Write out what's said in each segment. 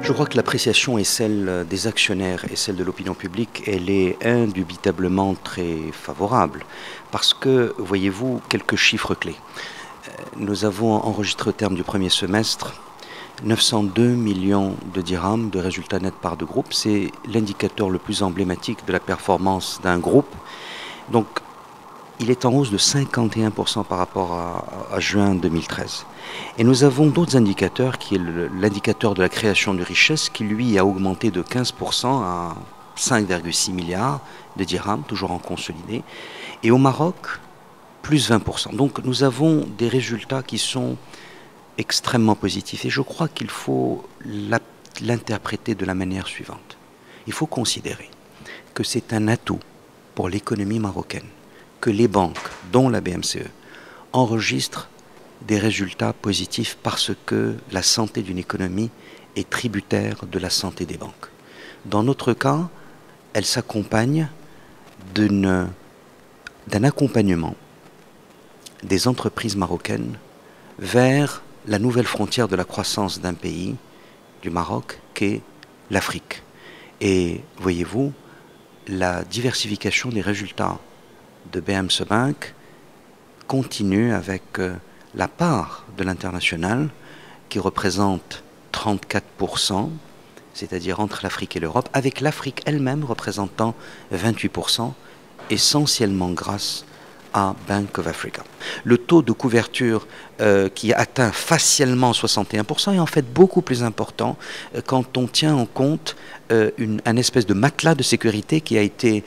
Je crois que l'appréciation est celle des actionnaires et celle de l'opinion publique, elle est indubitablement très favorable. Parce que, voyez-vous, quelques chiffres clés. Nous avons enregistré au terme du premier semestre 902 millions de dirhams de résultats nets par de groupe. C'est l'indicateur le plus emblématique de la performance d'un groupe. Donc, il est en hausse de 51% par rapport à juin 2013. Et nous avons d'autres indicateurs, qui est l'indicateur de la création de richesse, qui lui a augmenté de 15% à 5,6 milliards de dirhams, toujours en consolidé. Et au Maroc, plus 20%. Donc nous avons des résultats qui sont extrêmement positifs. Et je crois qu'il faut l'interpréter de la manière suivante. Il faut considérer que c'est un atout pour l'économie marocaine que les banques, dont la BMCE, enregistrent des résultats positifs parce que la santé d'une économie est tributaire de la santé des banques. Dans notre cas, elle s'accompagne d'un accompagnement des entreprises marocaines vers la nouvelle frontière de la croissance d'un pays, du Maroc, qu'est l'Afrique. Et voyez-vous, la diversification des résultats de BMC Bank continue avec la part de l'international qui représente 34%, c'est-à-dire entre l'Afrique et l'Europe, avec l'Afrique elle-même représentant 28%, essentiellement grâce à Bank of Africa. Le taux de couverture qui atteint facialement 61% est en fait beaucoup plus important quand on tient en compte un espèce de matelas de sécurité qui a été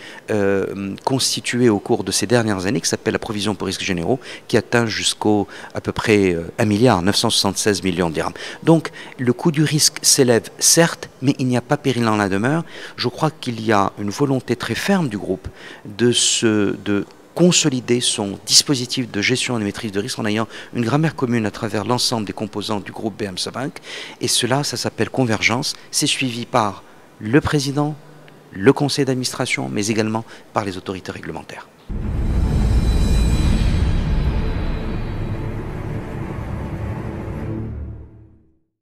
constitué au cours de ces dernières années, qui s'appelle la provision pour risques généraux, qui atteint jusqu'au à peu près 1,976 milliard de dirhams. Donc le coût du risque s'élève certes, mais il n'y a pas péril en la demeure. Je crois qu'il y a une volonté très ferme du groupe de consolider son dispositif de gestion et de maîtrise de risque en ayant une grammaire commune à travers l'ensemble des composants du groupe BMC Bank. Et cela, ça s'appelle convergence. C'est suivi par le président, le conseil d'administration, mais également par les autorités réglementaires.